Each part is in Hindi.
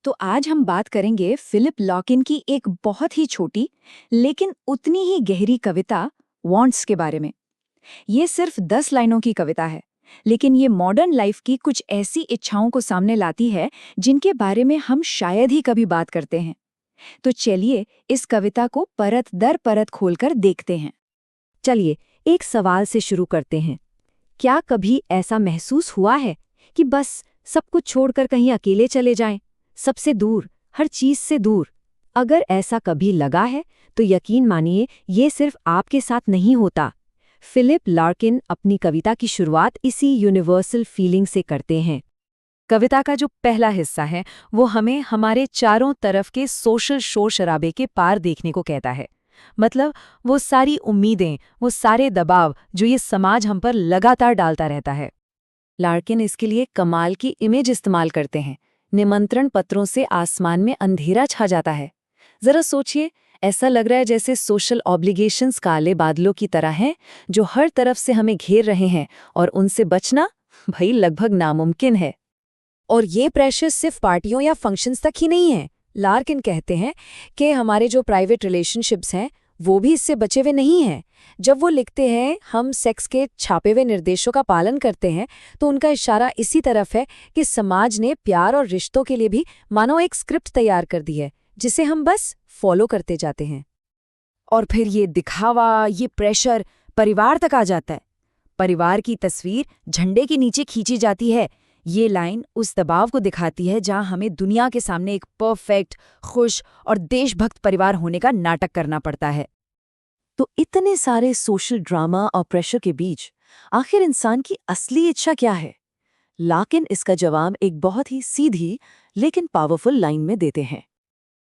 तो आज हम बात करेंगे फिलिप लॉकिन की एक बहुत ही छोटी लेकिन उतनी ही गहरी कविता वांट्स के बारे में। ये सिर्फ 10 लाइनों की कविता है, लेकिन ये मॉडर्न लाइफ की कुछ ऐसी इच्छाओं को सामने लाती है जिनके बारे में हम शायद ही कभी बात करते हैं। तो चलिए इस कविता को परत दर परत खोलकर देखते हैं। चलिए एक सवाल से शुरू करते हैं। क्या कभी ऐसा महसूस हुआ है कि बस सब कुछ छोड़कर कहीं अकेले चले जाएं, सबसे दूर, हर चीज से दूर? अगर ऐसा कभी लगा है तो यकीन मानिए ये सिर्फ आपके साथ नहीं होता। फिलिप लार्किन अपनी कविता की शुरुआत इसी यूनिवर्सल फीलिंग से करते हैं। कविता का जो पहला हिस्सा है वो हमें हमारे चारों तरफ के सोशल शोर शराबे के पार देखने को कहता है। मतलब वो सारी उम्मीदें, वो सारे दबाव जो ये समाज हम पर लगातार डालता रहता है। लार्किन इसके लिए कमाल की इमेज इस्तेमाल करते हैं। निमंत्रण पत्रों से आसमान में अंधेरा छा जाता है। जरा सोचिए, ऐसा लग रहा है जैसे सोशल ऑब्लिगेशंस काले बादलों की तरह हैं जो हर तरफ से हमें घेर रहे हैं और उनसे बचना भाई लगभग नामुमकिन है। और ये प्रेशर सिर्फ पार्टियों या फंक्शंस तक ही नहीं है। लार्किन कहते हैं कि हमारे जो प्राइवेट रिलेशनशिप्स हैं वो भी इससे बचे हुए नहीं हैं। जब वो लिखते हैं हम सेक्स के छापे हुए निर्देशों का पालन करते हैं, तो उनका इशारा इसी तरफ है कि समाज ने प्यार और रिश्तों के लिए भी मानो एक स्क्रिप्ट तैयार कर दी है जिसे हम बस फॉलो करते जाते हैं। और फिर ये दिखावा, ये प्रेशर परिवार तक आ जाता है। परिवार की तस्वीर झंडे के नीचे खींची जाती है। ये लाइन उस दबाव को दिखाती है जहां हमें दुनिया के सामने एक परफेक्ट, खुश और देशभक्त परिवार होने का नाटक करना पड़ता है। तो इतने सारे सोशल ड्रामा और प्रेशर के बीच आखिर इंसान की असली इच्छा क्या है? लार्किन इसका जवाब एक बहुत ही सीधी लेकिन पावरफुल लाइन में देते हैं।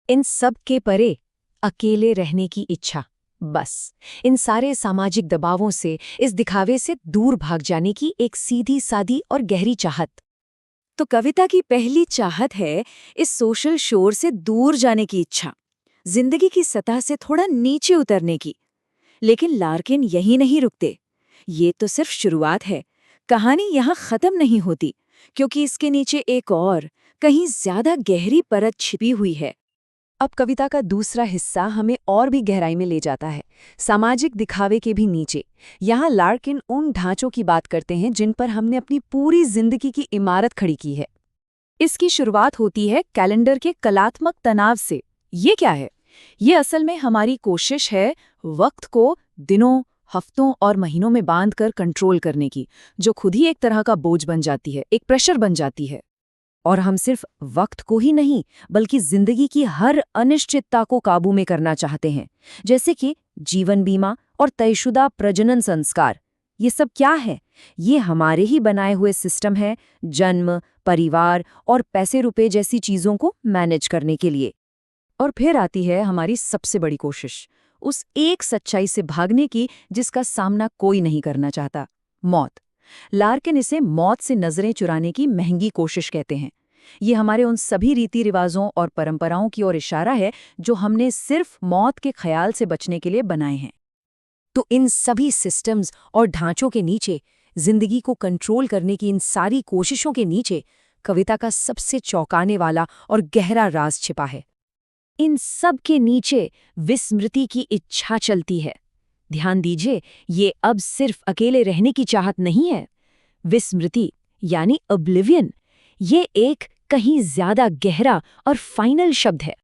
इन सब के परे अकेले रहने की इच्छा। बस इन सारे सामाजिक दबावों से, इस दिखावे से दूर भाग जाने की एक सीधी सादी और गहरी चाहत। तो कविता की पहली चाहत है इस सोशल शोर से दूर जाने की इच्छा, जिंदगी की सतह से थोड़ा नीचे उतरने की। लेकिन लार्किन यही नहीं रुकते। ये तो सिर्फ शुरुआत है। कहानी यहाँ खत्म नहीं होती, क्योंकि इसके नीचे एक और, कहीं ज्यादा गहरी परत छिपी हुई है। अब कविता का दूसरा हिस्सा हमें और भी गहराई में ले जाता है, सामाजिक दिखावे के भी नीचे। यहाँ लार्किन उन ढांचों की बात करते हैं जिन पर हमने अपनी पूरी जिंदगी की इमारत खड़ी की है। इसकी शुरुआत होती है कैलेंडर के कलात्मक तनाव से। ये क्या है? ये असल में हमारी कोशिश है वक्त को दिनों, हफ्तों और महीनों में बांधकर कंट्रोल करने की, जो खुद ही एक तरह का बोझ बन जाती है, एक प्रेशर बन जाती है। और हम सिर्फ वक्त को ही नहीं बल्कि जिंदगी की हर अनिश्चितता को काबू में करना चाहते हैं, जैसे कि जीवन बीमा और तयशुदा प्रजनन संस्कार। ये सब क्या है? ये हमारे ही बनाए हुए सिस्टम है, जन्म, परिवार और पैसे रुपए जैसी चीजों को मैनेज करने के लिए। और फिर आती है हमारी सबसे बड़ी कोशिश, उस एक सच्चाई से भागने की जिसका सामना कोई नहीं करना चाहता, मौत। लार्किन इसे मौत से नजरें चुराने की महंगी कोशिश कहते हैं। ये हमारे उन सभी रीति रिवाजों और परंपराओं की ओर इशारा है जो हमने सिर्फ मौत के ख्याल से बचने के लिए बनाए हैं। तो इन सभी सिस्टम्स और ढांचों के नीचे, जिंदगी को कंट्रोल करने की इन सारी कोशिशों के नीचे, कविता का सबसे चौंकाने वाला और गहरा राज छिपा है। इन सब के नीचे विस्मृति की इच्छा चलती है। ध्यान दीजिए, ये अब सिर्फ अकेले रहने की चाहत नहीं है। विस्मृति यानी ऑब्लिवियन, ये एक कहीं ज्यादा गहरा और फाइनल शब्द है।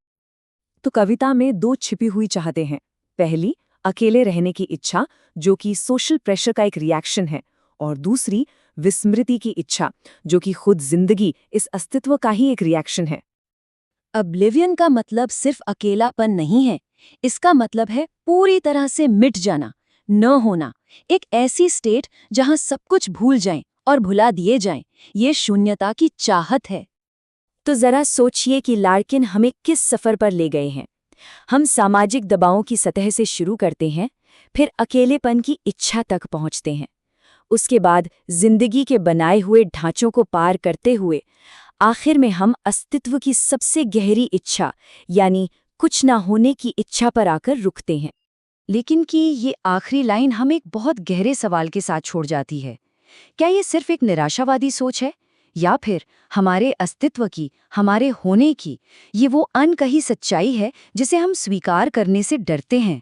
तो कविता में दो छिपी हुई चाहतें हैं। पहली, अकेले रहने की इच्छा, जो कि सोशल प्रेशर का एक रिएक्शन है, और दूसरी, विस्मृति की इच्छा, जो कि खुद जिंदगी, इस अस्तित्व का ही एक रिएक्शन है। ऑब्लिवियन का मतलब सिर्फ अकेलापन नहीं है, इसका मतलब है पूरी तरह से मिट जाना, न होना, एक ऐसी स्टेट जहां सब कुछ भूल जाएं और भुला दिए जाएं। ये शून्यता की चाहत है। तो जरा सोचिए कि लार्किन हमें किस सफर पर ले गए हैं। हम सामाजिक दबावों की सतह से शुरू करते हैं, फिर अकेलेपन की इच्छा तक पहुंचते हैं। उसके बाद जिंदगी के बनाए हुए ढांचों को पार करते हुए आखिर में हम अस्तित्व की सबसे गहरी इच्छा यानी कुछ ना होने की इच्छा पर आकर रुकते हैं। लेकिन कि ये आखिरी लाइन हमें एक बहुत गहरे सवाल के साथ छोड़ जाती है। क्या ये सिर्फ एक निराशावादी सोच है, या फिर हमारे अस्तित्व की, हमारे होने की, ये वो अनकही सच्चाई है जिसे हम स्वीकार करने से डरते हैं।